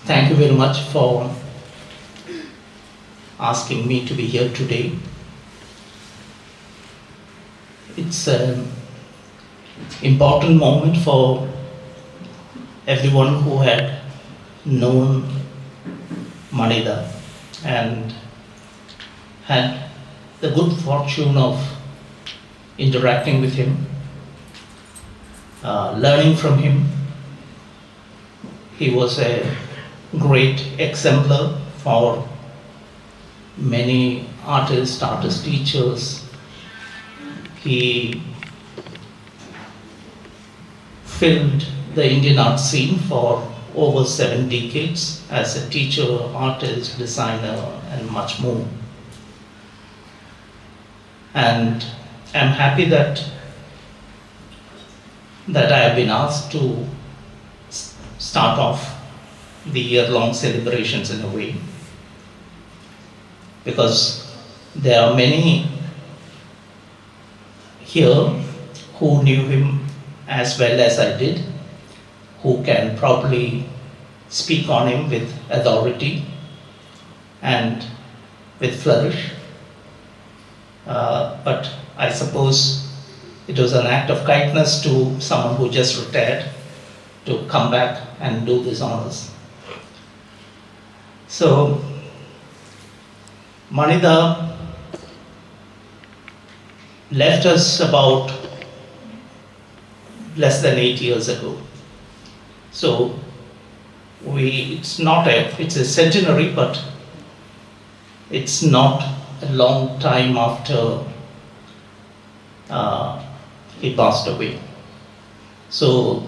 Thank you very much for asking me to be here today. It's an important moment for everyone who had known Manida and had the good fortune of interacting with him, learning from him. He was a great exemplar for many artist teachers. He filled the Indian art scene for over 7 decades as a teacher, artist, designer, and much more. And I'm happy that I have been asked to start off the year-long celebrations in a way, because there are many here who knew him as well as I did, who can probably speak on him with authority and with flourish. But I suppose it was an act of kindness to someone who just retired to come back and do these honors. So, Manida left us about less than 8 years ago. So, it's a centenary, but it's not a long time after he passed away. So,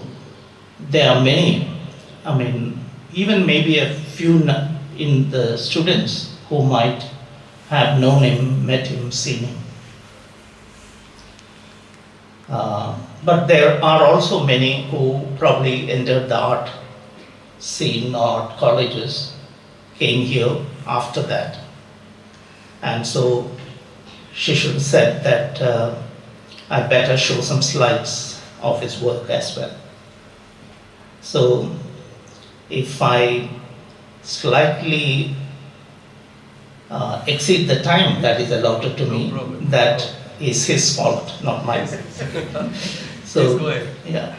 there are many, even maybe a few in the students who might have known him, met him, seen him. But there are also many who probably entered the art scene, art colleges, came here after that. And so Shishul said that I better show some slides of his work as well. So if I slightly exceed the time that is allotted to me, that is his fault, not mine. So, go ahead. Yeah.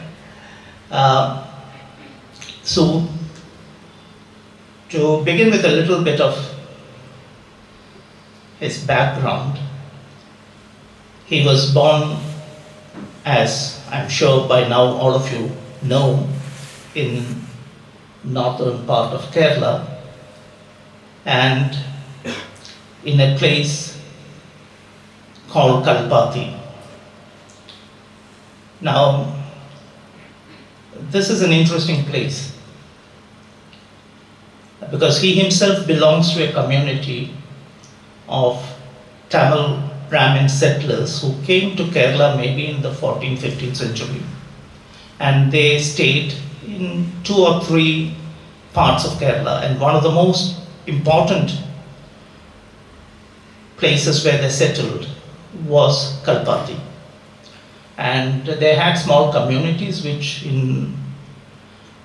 So, to begin with a little bit of his background, he was born, as I'm sure by now all of you know, in northern part of Kerala, and in a place called Kalpati. Now, this is an interesting place because he himself belongs to a community of Tamil Brahmin settlers who came to Kerala maybe in the 14th, 15th century, and they stayed in 2 or 3 parts of Kerala, and one of the most important places where they settled was Kalpati. And they had small communities which in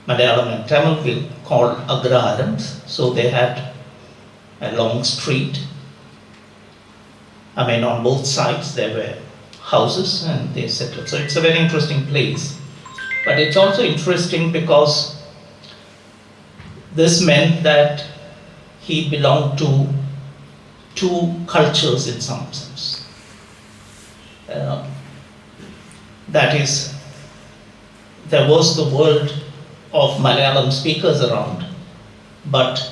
Malayalam and Tamil we call agrarams. So they had a long street. On both sides there were houses and they settled. So it's a very interesting place. But it's also interesting because this meant that he belonged to 2 cultures in some sense. That is, there was the world of Malayalam speakers around, but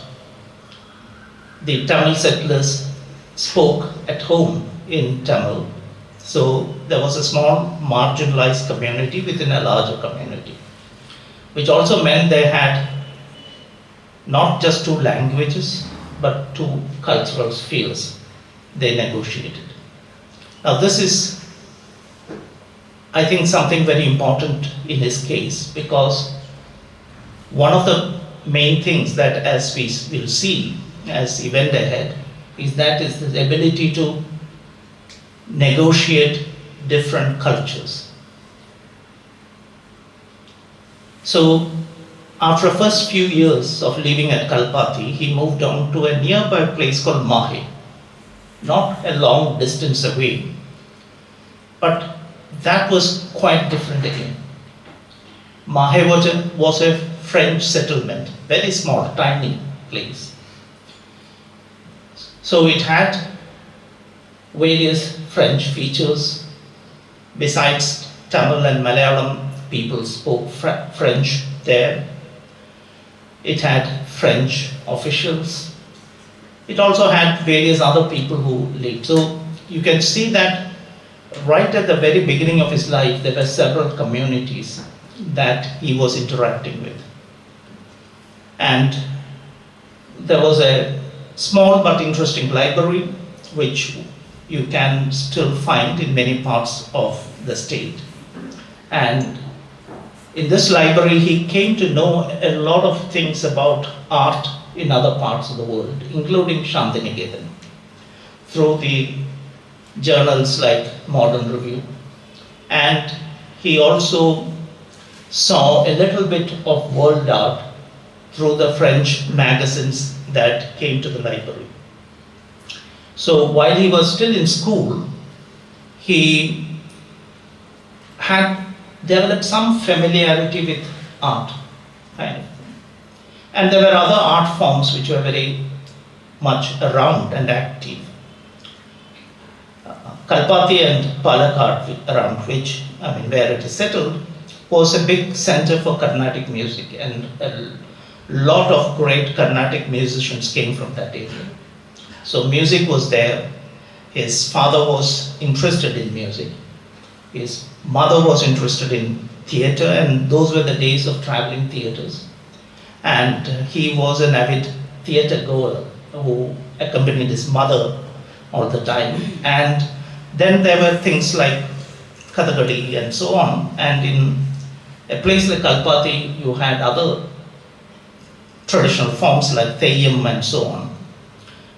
the Tamil settlers spoke at home in Tamil. So there was a small marginalized community within a larger community, which also meant they had not just 2 languages, but 2 cultural spheres they negotiated. Now this is, I think, something very important in his case, because one of the main things that, as we will see as he went ahead, is the ability to negotiate different cultures. So After the first few years of living at Kalpati, he moved on to a nearby place called Mahe, not a long distance away, but that was quite different again. Mahe was a French settlement, very small, tiny place. So it had various French features. Besides Tamil and Malayalam, people spoke French there. It had French officials. It also had various other people who lived. So you can see that right at the very beginning of his life, there were several communities that he was interacting with. And there was a small but interesting library, which you can still find in many parts of the state. And in this library, he came to know a lot of things about art in other parts of the world, including Santiniketan, through the journals like Modern Review. And he also saw a little bit of world art through the French magazines that came to the library. So while he was still in school, he had developed some familiarity with art, kind of. And there were other art forms which were very much around and active. Kalpati and Palakkad, around which, where it is settled, was a big center for Carnatic music, and a lot of great Carnatic musicians came from that area. So music was there. His father was interested in music. His mother was interested in theater, and those were the days of traveling theaters. And he was an avid theater goer who accompanied his mother all the time. And then there were things like Kathakali and so on. And in a place like Kalpati, you had other traditional forms like Theyyam and so on.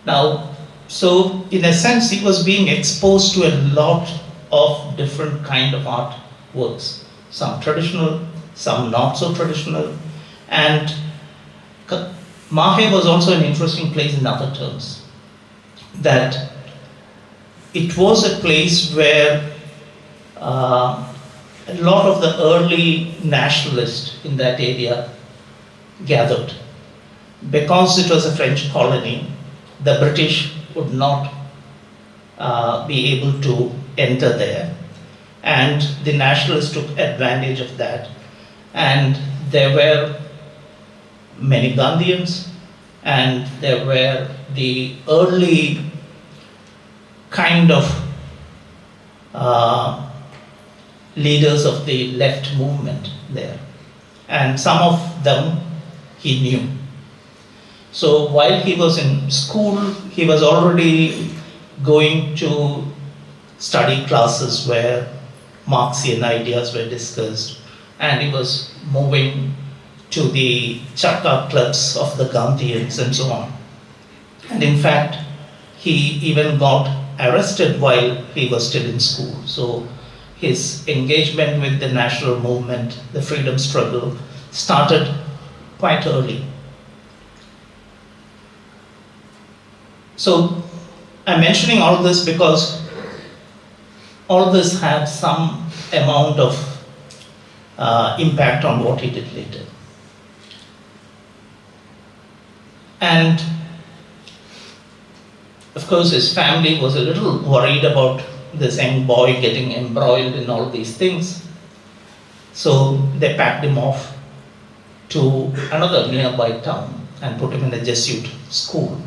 Now, so in a sense, he was being exposed to a lot of different kind of art works, some traditional, some not so traditional. And Mahe was also an interesting place in other terms, that it was a place where a lot of the early nationalists in that area gathered. Because it was a French colony, the British would not be able to enter there. And the nationalists took advantage of that. And there were many Gandhians, and there were the early kind of leaders of the left movement there. And some of them he knew. So while he was in school, he was already going to study classes where Marxian ideas were discussed, and he was moving to the Chakka clubs of the Gandhians and so on. And in fact, he even got arrested while he was still in school. So his engagement with the national movement, the freedom struggle, started quite early. So I'm mentioning all this because all this had some amount of impact on what he did later. And of course, his family was a little worried about this young boy getting embroiled in all these things. So they packed him off to another nearby town and put him in a Jesuit school.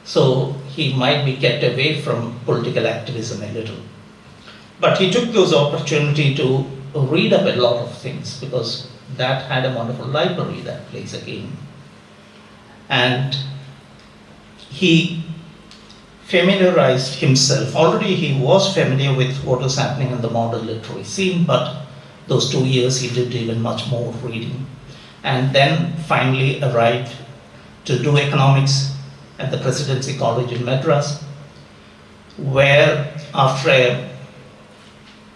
So he might be kept away from political activism a little. But he took those opportunity to read up a lot of things, because that had a wonderful library, that place again. And he familiarized himself. Already he was familiar with what was happening in the modern literary scene, but those 2 years he did even much more reading. And then finally arrived to do economics at the Presidency College in Madras, where after a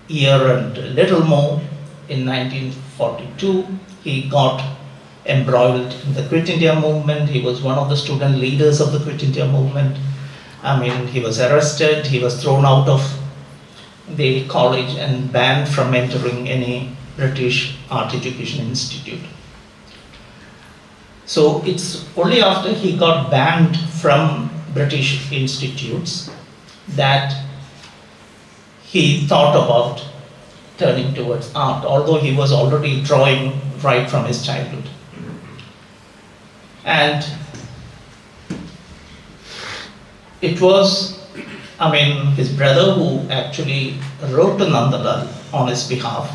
year and a little more, in 1942, he got embroiled in the Quit India movement. He was one of the student leaders of the Quit India movement. I mean, he was arrested, he was thrown out of the college and banned from entering any British art education institute. So it's only after he got banned from British institutes that he thought about turning towards art, although he was already drawing right from his childhood. And it was, I mean, his brother who actually wrote to Nandalal on his behalf,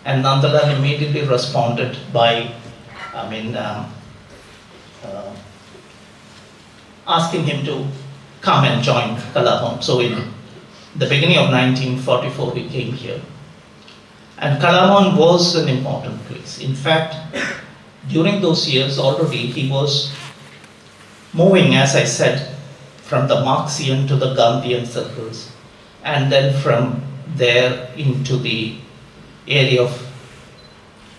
and Nandalal immediately responded by, asking him to come and join Kalabhavana. So in the beginning of 1944, he came here. And Kalabhavana was an important place. In fact, during those years already, he was moving, as I said, from the Marxian to the Gandhian circles, and then from there into the area of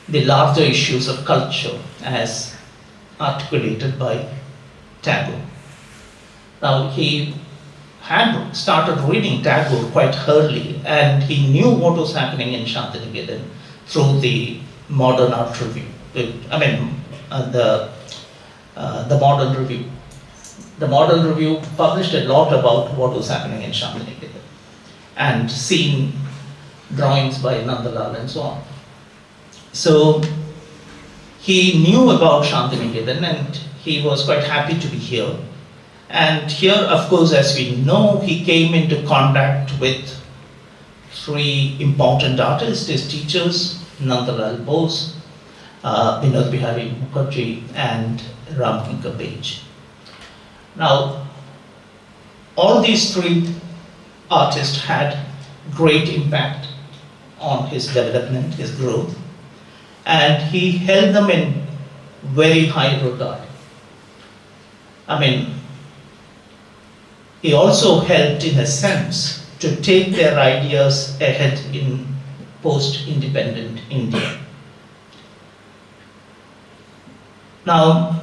the larger issues of culture as articulated by Tagore. Now, he had started reading Tagore quite early, and he knew what was happening in Santiniketan through the Modern Art Review. The Modern Review. The Modern Review published a lot about what was happening in Santiniketan and seen drawings by Nandalal and so on. So he knew about Santiniketan and he was quite happy to be here. And here, of course, as we know, he came into contact with three important artists, his teachers, Nandalal Bose, Vinod Bihari Mukherjee, and Ramkinkar Bej. Now, all these three artists had great impact on his development, his growth, and he held them in very high regard. I mean, he also helped, in a sense, to take their ideas ahead in post-independent India. Now,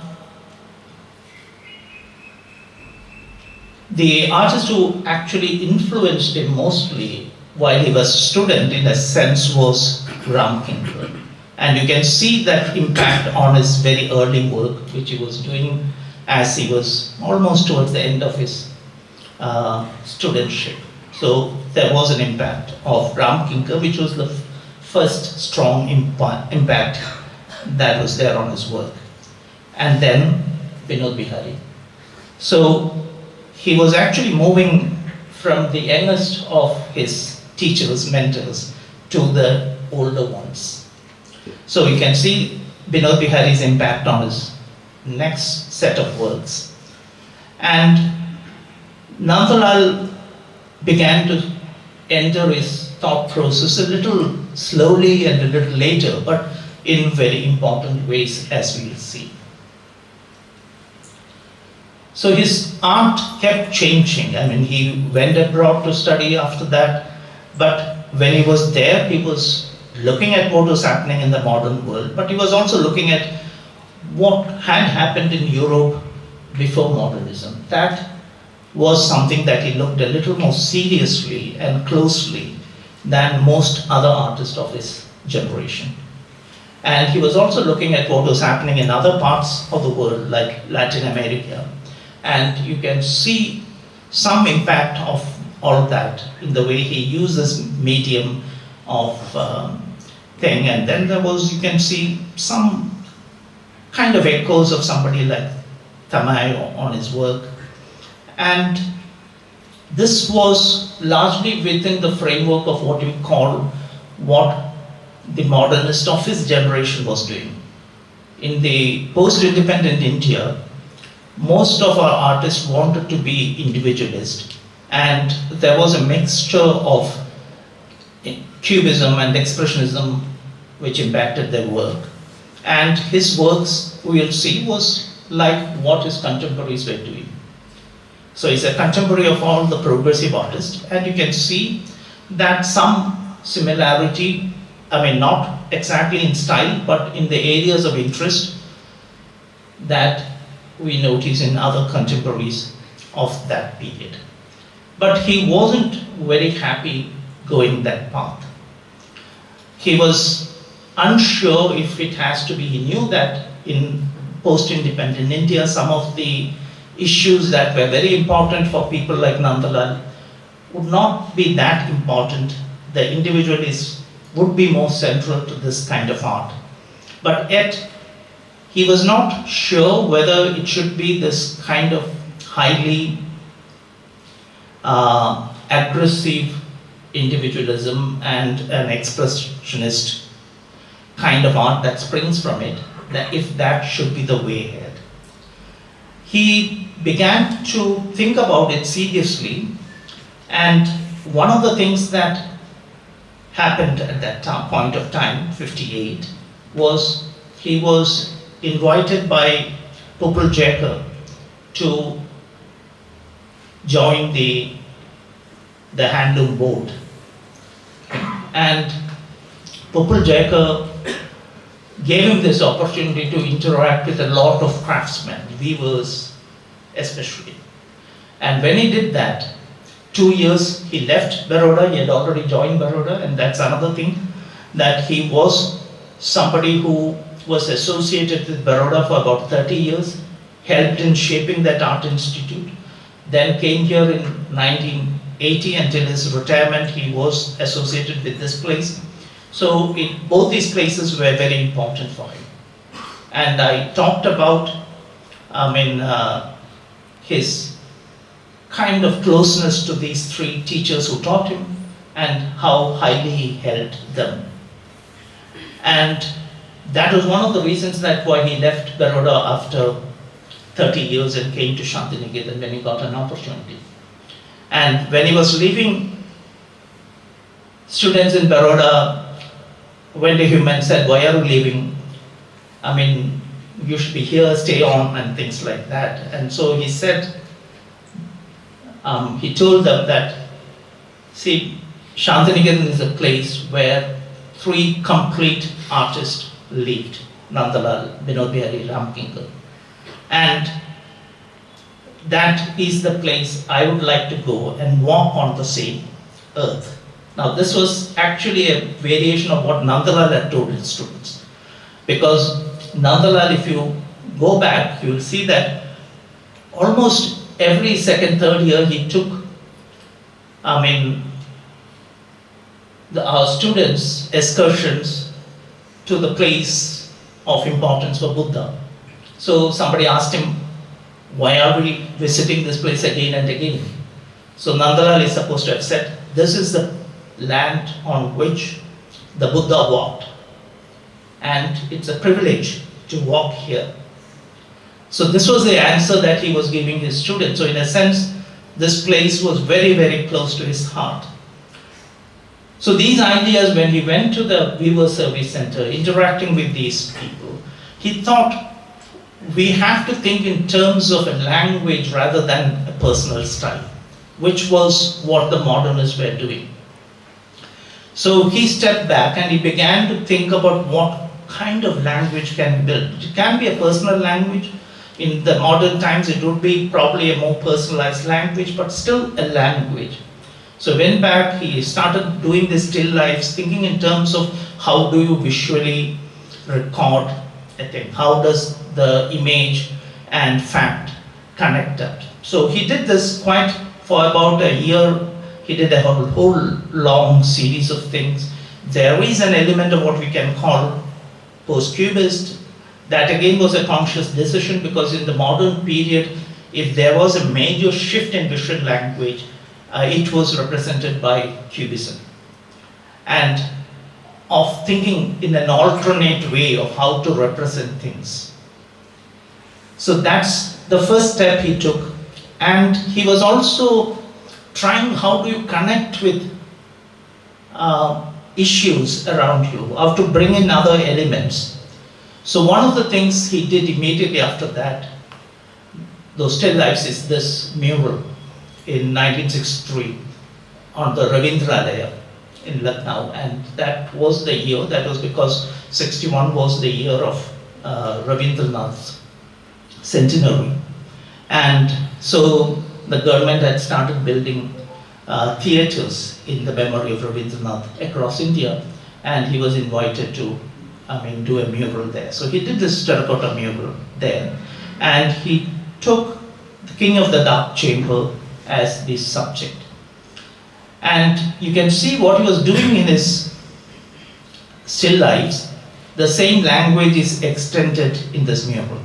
the artist who actually influenced him mostly while he was a student, in a sense, was Ramkinkar. And you can see that impact on his very early work, which he was doing as he was almost towards the end of his studentship. So there was an impact of Ramkinkar, which was the first strong impact that was there on his work. And then Vinod Bihari. So he was actually moving from the youngest of his teachers, mentors, to the older ones. So you can see Vinod Bihari's impact on his next set of works. And Nandalal began to enter his thought process a little slowly and a little later, but in very important ways, as we will see. So his art kept changing. I mean, he went abroad to study after that, but when he was there, he was looking at what was happening in the modern world, but he was also looking at what had happened in Europe before modernism. That was something that he looked a little more seriously and closely than most other artists of his generation. And he was also looking at what was happening in other parts of the world, like Latin America. And you can see some impact of all of that in the way he used this medium of thing. And then there was, you can see some kind of echoes of somebody like Tamai on his work. And this was largely within the framework of what we call what the modernist of his generation was doing. In the post-independent India, most of our artists wanted to be individualist, and there was a mixture of Cubism and Expressionism which impacted their work. And his works, we will see, was like what his contemporaries were doing. So he's a contemporary of all the progressive artists, and you can see that some similarity, I mean, not exactly in style, but in the areas of interest that we notice in other contemporaries of that period. But he wasn't very happy going that path. He was unsure if it has to be. He knew that in post-independent India, some of the issues that were very important for people like Nandalal would not be that important. The individual would be more central to this kind of art. But yet, he was not sure whether it should be this kind of highly aggressive individualism and an expressionist kind of art that springs from it, that if that should be the way ahead. He began to think about it seriously, and one of the things that happened at that point of time, 58, was he was invited by Popul Jacob to join the handloom board. And Popul Jacob gave him this opportunity to interact with a lot of craftsmen, weavers especially. And when he did that, 2 years he left Baroda. He had already joined Baroda, and that's another thing, that he was somebody who was associated with Baroda for about 30 years, helped in shaping that art institute, then came here in 1980 until his retirement. He was associated with this place. So both these places were very important for him. And I talked about, his kind of closeness to these three teachers who taught him and how highly he held them. And that was one of the reasons that why he left Baroda after 30 years and came to Santiniketan when he got an opportunity. And when he was leaving, students in Baroda went to him and said, "Why are you leaving? You should be here, stay on," and things like that. And so he said, he told them that, see, Santiniketan is a place where three complete artists lived: Nandalal, Binod Bihari, Ramkinkar. And that is the place I would like to go and walk on the same earth. Now, this was actually a variation of what Nandalal had told his students. Because Nandalal, if you go back, you will see that almost every second, third year he took, our students' excursions to the place of importance for Buddha. So somebody asked him, "Why are we visiting this place again and again?" So Nandalal is supposed to have said, "This is the land on which the Buddha walked, and it's a privilege to walk here." So this was the answer that he was giving his students. So in a sense, this place was very, very close to his heart. So these ideas, when he went to the Weaver Service Center, interacting with these people, he thought, we have to think in terms of a language rather than a personal style, which was what the modernists were doing. So he stepped back and he began to think about what kind of language can be built. It can be a personal language. In the modern times, it would be probably a more personalized language, but still a language. So went back, he started doing the still lifes, thinking in terms of how do you visually record a thing? How does the image and fact connect up? So he did this quite for about a year. He did a whole long series of things. There is an element of what we can call post-cubist. That again was a conscious decision, because in the modern period, if there was a major shift in visual language, it was represented by cubism. And of thinking in an alternate way of how to represent things. So that's the first step he took. And he was also trying, how do you connect with issues around you, how to bring in other elements. So one of the things he did immediately after that, those still lives, is this mural in 1963 on the Ravindra Alaya. in Lucknow, and that was the year, that was because 61 was the year of Rabindranath's centenary. And so the government had started building theatres in the memory of Rabindranath across India, and he was invited to, do a mural there. So he did this terracotta mural there, and he took the King of the Dark Chamber as the subject. And you can see what he was doing in his still lifes. The same language is extended in this mural.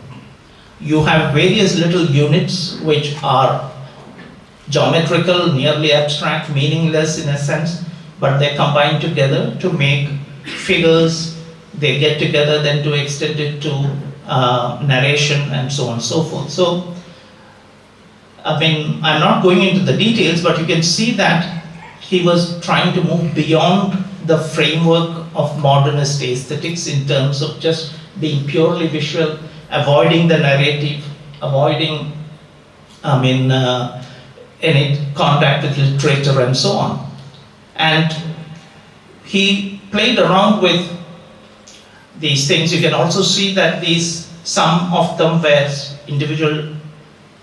You have various little units which are geometrical, nearly abstract, meaningless in a sense, but they combine together to make figures. They get together then to extend it to narration and so on and so forth. So, I'm not going into the details, but you can see that he was trying to move beyond the framework of modernist aesthetics in terms of just being purely visual, avoiding the narrative, avoiding, any contact with literature and so on. And he played around with these things. You can also see that some of them were individual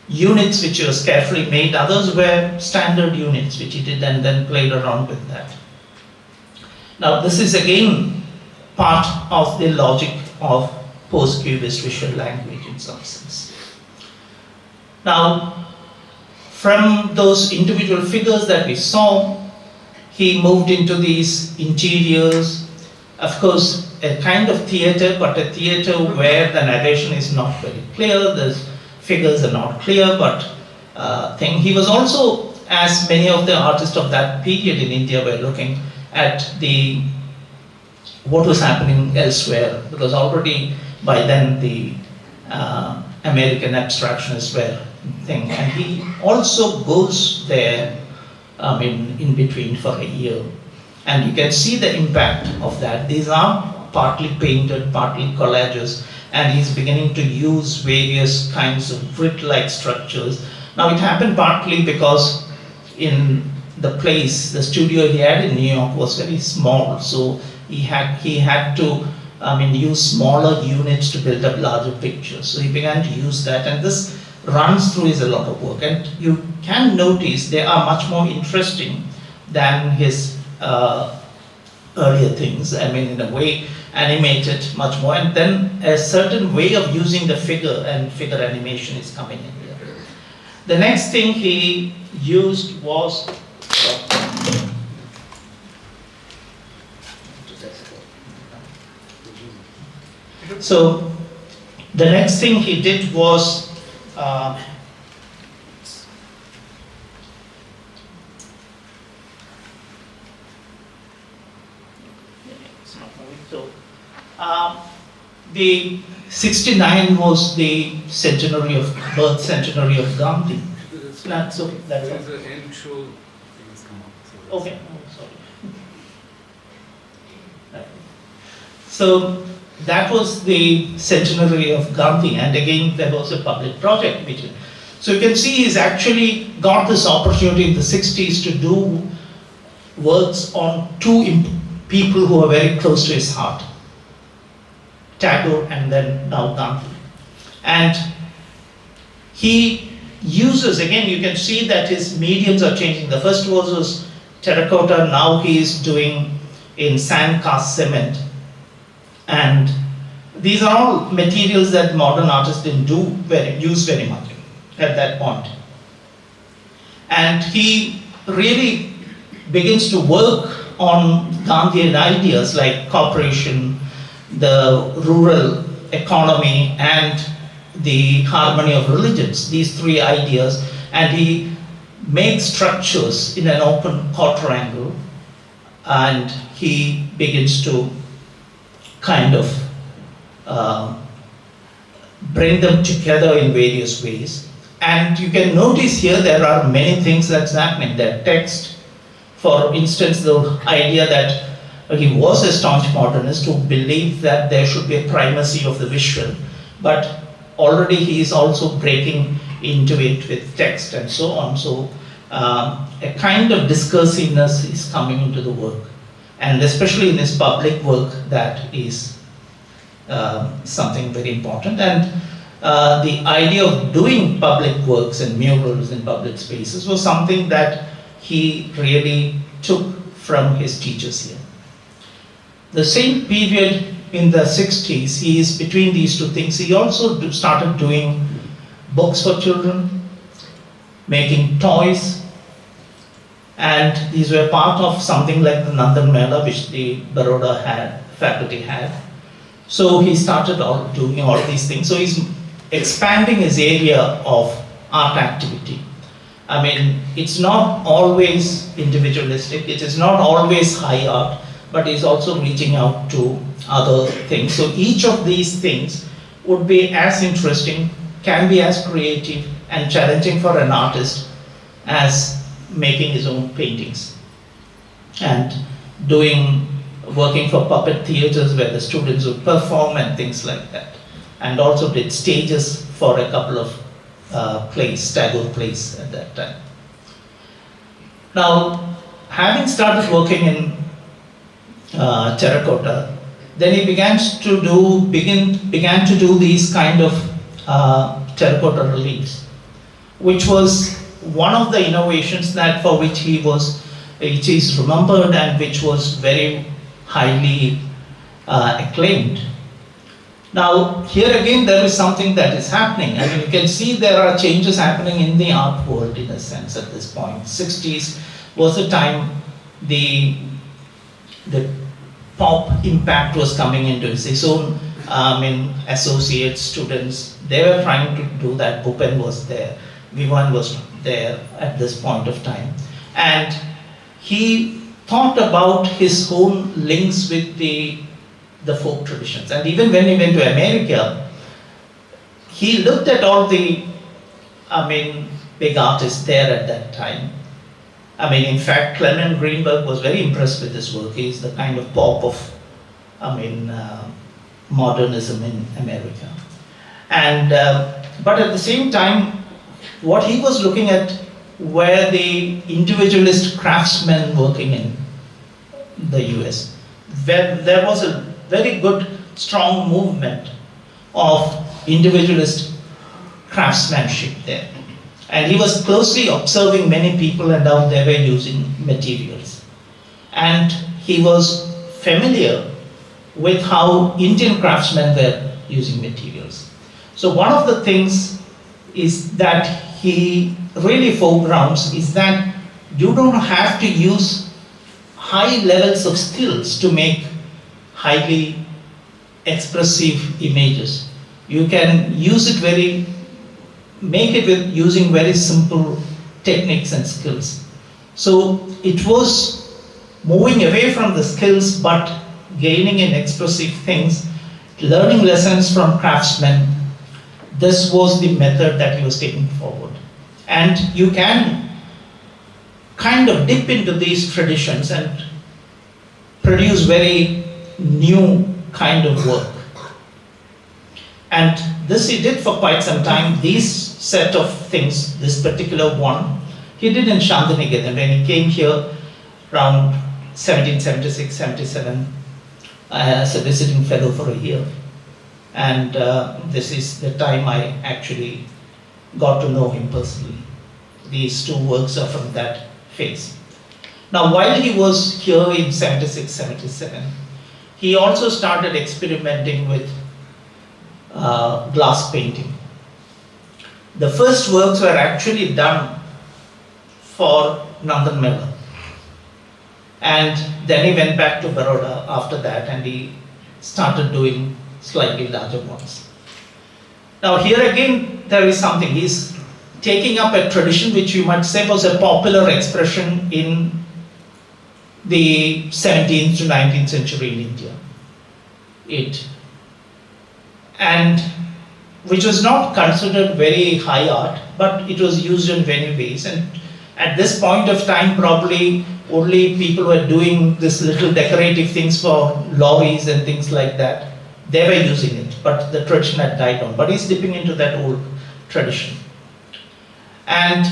units which was carefully made, others were standard units which he did and then played around with that. Now this is again part of the logic of post-cubist visual language in some sense. Now from those individual figures that we saw, he moved into these interiors, of course a kind of theatre, but a theatre where the narration is not very clear, the figures are not clear, but he was also, as many of the artists of that period in India were looking at what was happening elsewhere, because already by then the American abstractionists were thing, and he also goes there in between for a year, and you can see the impact of that. These are partly painted, partly collages, and he's beginning to use various kinds of grid-like structures. Now it happened partly because in the place, the studio he had in New York was very small, so he had to use smaller units to build up larger pictures. So he began to use that, and this runs through his a lot of work. And you can notice they are much more interesting than his earlier things. In a way, animated much more, and then a certain way of using the figure and figure animation is coming in here. The next thing he used was so the next thing he did was the 69 was the centenary of birth centenary of Gandhi. That's okay. That's there is an end show. Things come up. Okay. Oh, sorry. So that was the centenary of Gandhi, and again there was a public project which. So you can see he's actually got this opportunity in the 60s to do works on two people who are very close to his heart. Tagore and then now Gandhi. And he uses, again you can see that his mediums are changing. The first was terracotta, now he is doing in sand cast cement. And these are all materials that modern artists didn't use very much at that point. And he really begins to work on Gandhian ideas like cooperation, the rural economy, and the harmony of religions, these three ideas, and he makes structures in an open quadrangle, and he begins to kind of bring them together in various ways. And you can notice here there are many things that's happening. There text, for instance, the idea that he was a staunch modernist who believed that there should be a primacy of the visual, but already he is also breaking into it with text and so on. So a kind of discursiveness is coming into the work. And especially in his public work, that is something very important. And the idea of doing public works and murals in public spaces was something that he really took from his teachers here. The same period in the 60s, he is between these two things. He also started doing books for children, making toys, and these were part of something like the Nandan Mela, which the Baroda faculty had. So he started doing all these things. So he's expanding his area of art activity. I mean, it's not always individualistic, it is not always high art, but he's also reaching out to other things. So each of these things would be as interesting, can be as creative and challenging for an artist as making his own paintings and working for puppet theaters where the students would perform and things like that. And also did stages for a couple of plays, staggered plays at that time. Now, having started working in terracotta, then he began to do these kind of terracotta reliefs, which was one of the innovations for which which is remembered and which was very highly acclaimed. Now, here again, there is something that is happening. I mean, you can see there are changes happening in the art world in a sense at this point. 60s was the time the pop impact was coming into his own associates, students. They were trying to do that. Bhupen was there. Vivan was there at this point of time. And he thought about his own links with the folk traditions. And even when he went to America, he looked at all the, big artists there at that time. In fact, Clement Greenberg was very impressed with this work. He's the kind of pop of, modernism in America. And, but at the same time, what he was looking at were the individualist craftsmen working in the US. There was a very good, strong movement of individualist craftsmanship there. And he was closely observing many people and how they were using materials. And he was familiar with how Indian craftsmen were using materials. So one of the things is that he really foregrounds is that you don't have to use high levels of skills to make highly expressive images. You can make it with using very simple techniques and skills. So it was moving away from the skills but gaining in expressive things, learning lessons from craftsmen. This was the method that he was taking forward. And you can kind of dip into these traditions and produce very new kind of work. And this he did for quite some time. These set of things, this particular one, he did in Santiniketan when he came here around 1776, 77 as a visiting fellow for a year. And this is the time I actually got to know him personally. These two works are from that phase. Now, while he was here in 76, 77, he also started experimenting with glass painting. The first works were actually done for Nandan Mela. And then he went back to Baroda after that and he started doing slightly larger ones. Now here again there is something. He's taking up a tradition which you might say was a popular expression in the 17th to 19th century in India. And which was not considered very high art, but it was used in many ways. And at this point of time, probably only people were doing this little decorative things for lorries and things like that. They were using it, but the tradition had died down. But he's dipping into that old tradition. And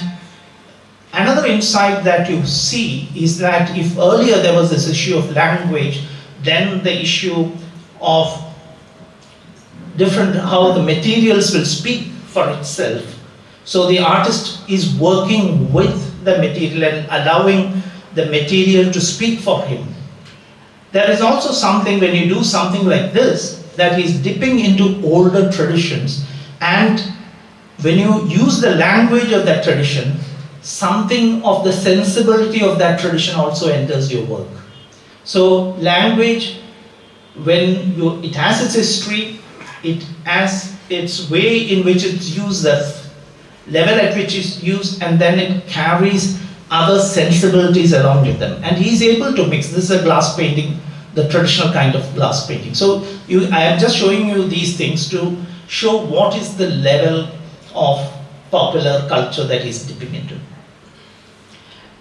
Another insight that you see is that if earlier there was this issue of language, then the issue of different, how the materials will speak for itself. So the artist is working with the material and allowing the material to speak for him. There is also something, when you do something like this, that is dipping into older traditions, and when you use the language of that tradition, something of the sensibility of that tradition also enters your work. So language, when it has its history, it has its way in which it's used, the level at which it's used, and then it carries other sensibilities along with them. And he's able to mix. This is a glass painting, the traditional kind of glass painting. So I am just showing you these things to show what is the level of popular culture that he's dipping into.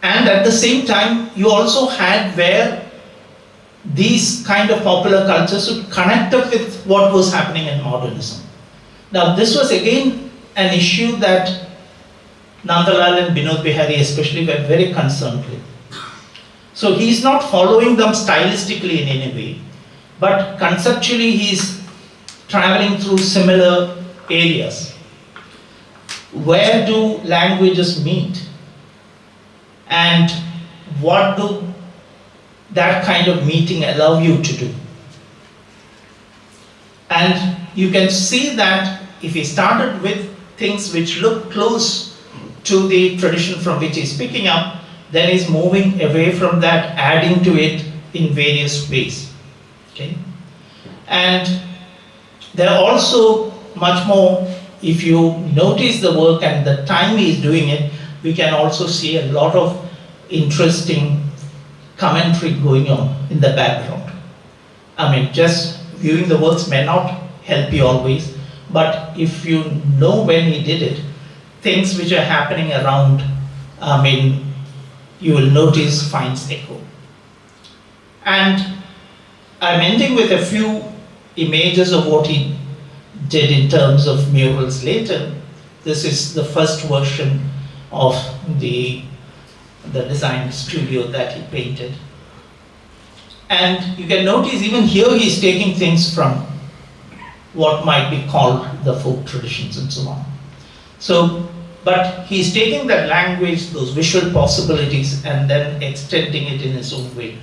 And at the same time, you also had where these kind of popular cultures would connect up with what was happening in modernism. Now, this was again an issue that Nandalal and Binod Bihari especially were very concerned with. So he's not following them stylistically in any way, but conceptually he's traveling through similar areas. Where do languages meet? And what do that kind of meeting allow you to do? And you can see that if he started with things which look close to the tradition from which he's picking up, then he's moving away from that, adding to it in various ways. Okay? And there are also much more, if you notice the work and the time he's doing it, we can also see a lot of interesting commentary going on in the background. I mean, just viewing the works may not help you always, but if you know when he did it, things which are happening around, I mean, you will notice finds echo. And I'm ending with a few images of what he did in terms of murals later. This is the first version of the design studio that he painted. And you can notice even here he's taking things from what might be called the folk traditions and so on. So, but he's taking that language, those visual possibilities, and then extending it in his own way.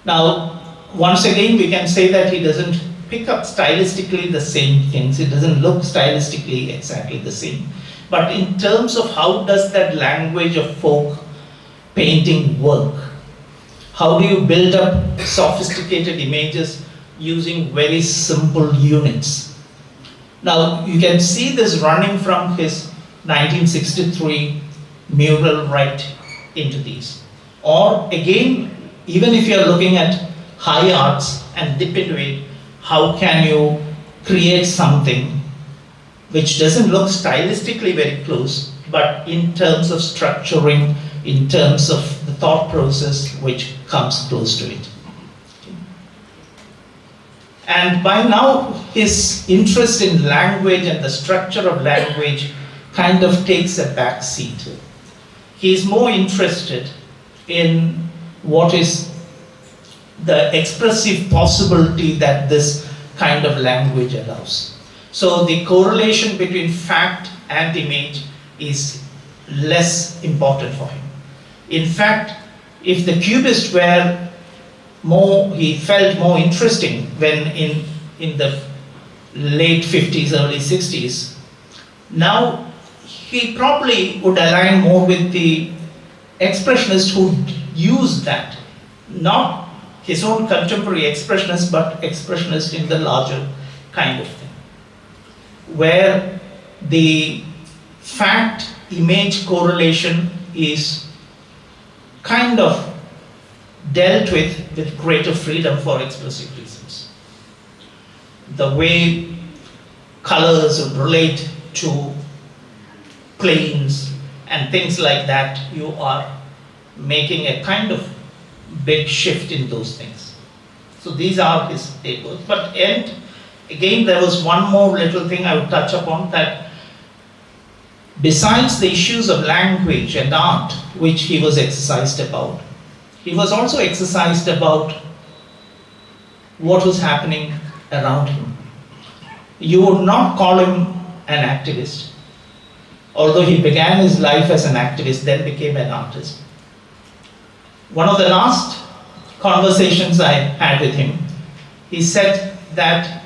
Now, once again, we can say that he doesn't pick up stylistically the same things. It doesn't look stylistically exactly the same. But in terms of how does that language of folk painting work? How do you build up sophisticated images using very simple units? Now, you can see this running from his 1963 mural right into these. Or again, even if you're looking at high arts and dip into it, how can you create something which doesn't look stylistically very close, but in terms of structuring, in terms of the thought process which comes close to it. And by now, his interest in language and the structure of language kind of takes a back seat. He's more interested in what is the expressive possibility that this kind of language allows. So the correlation between fact and image is less important for him. In fact, if the cubists were more, he felt more interesting when in the late 50s, early 60s. Now, he probably would align more with the expressionists who used that. Not his own contemporary expressionist, but expressionist in the larger kind of thing. Where the fact-image correlation is kind of dealt with greater freedom for expressive reasons. The way colors relate to planes and things like that, you are making a kind of big shift in those things. So these are his tables. But again, there was one more little thing I would touch upon, that besides the issues of language and art, which he was exercised about, he was also exercised about what was happening around him. You would not call him an activist, although he began his life as an activist, then became an artist. One of the last conversations I had with him, he said that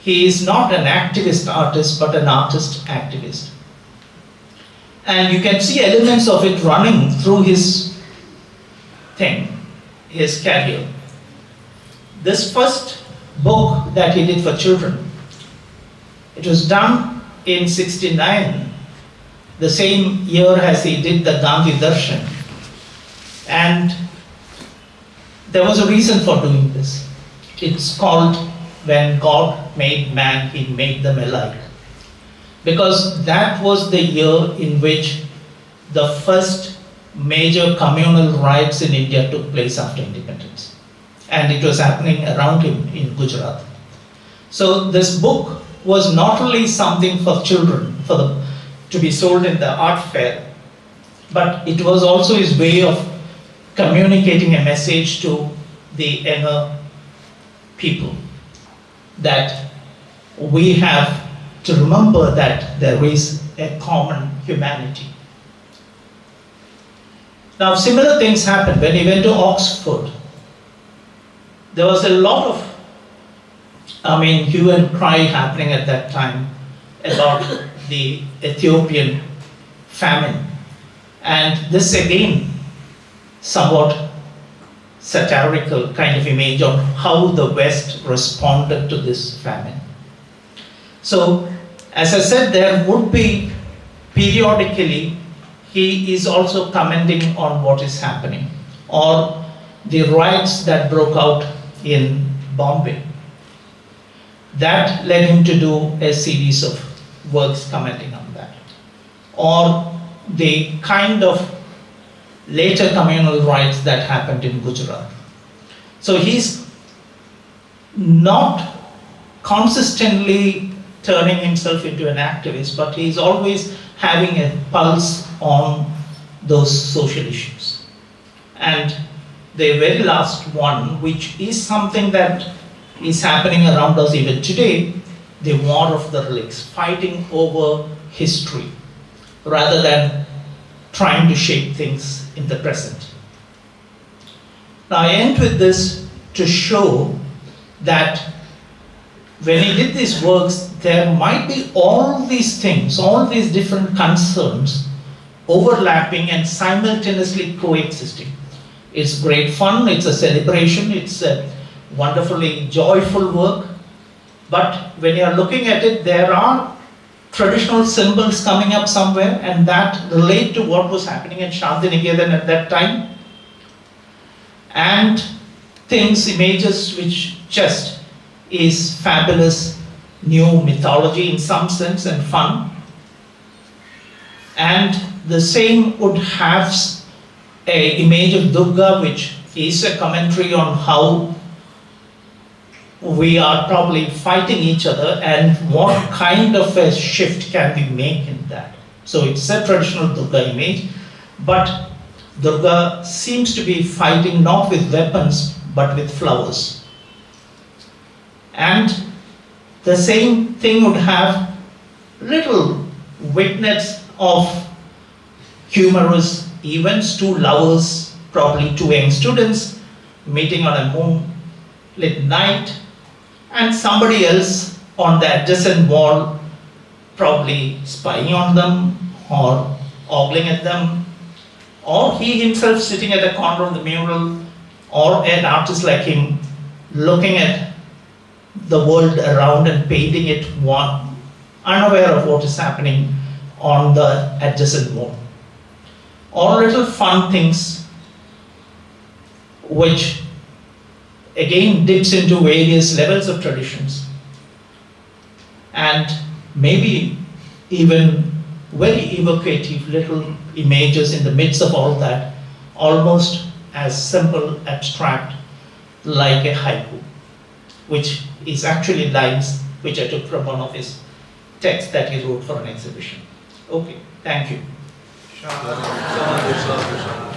he is not an activist artist, but an artist activist. And you can see elements of it running through his thing, his career. This first book that he did for children, it was done in '69, the same year as he did the Gandhi Darshan. And there was a reason for doing this. It's called When God Made Man, He Made Them Alike. Because that was the year in which the first major communal riots in India took place after independence. And it was happening around him in Gujarat. So this book was not only something for children, to be sold in the art fair, but it was also his way of communicating a message to the younger people that we have to remember that there is a common humanity. Now, similar things happened when he went to Oxford. There was a lot of, hue and cry happening at that time about the Ethiopian famine. And this again, somewhat satirical kind of image on how the West responded to this famine. So, as I said, there would be periodically, he is also commenting on what is happening, or the riots that broke out in Bombay. That led him to do a series of works commenting on that. Or the kind of later communal riots that happened in Gujarat. So he's not consistently turning himself into an activist, but he's always having a pulse on those social issues. And the very last one, which is something that is happening around us even today, the war of the relics, fighting over history rather than trying to shape things in the present. Now I end with this to show that when he did these works, there might be all these things, all these different concerns overlapping and simultaneously coexisting. It's great fun, it's a celebration, it's a wonderfully joyful work, but when you are looking at it, there are traditional symbols coming up somewhere and that relate to what was happening in Santiniketan at that time, and things, images which just is fabulous new mythology in some sense and fun. And the same would have an image of Durga, which is a commentary on how we are probably fighting each other and what kind of a shift can we make in that. So it's a traditional Durga image, but Durga seems to be fighting not with weapons but with flowers. And the same thing would have little vignettes of humorous events, two lovers, probably two young students, meeting on a moonlit night, and somebody else on the adjacent wall probably spying on them or ogling at them, or he himself sitting at a corner of the mural, or an artist like him looking at the world around and painting it, one unaware of what is happening on the adjacent wall. All little fun things which again dips into various levels of traditions, and maybe even very evocative little images in the midst of all that, almost as simple, abstract, like a haiku, which is actually lines which I took from one of his text that he wrote for an exhibition. Okay, thank you. Shanti, Shanti, Shanti.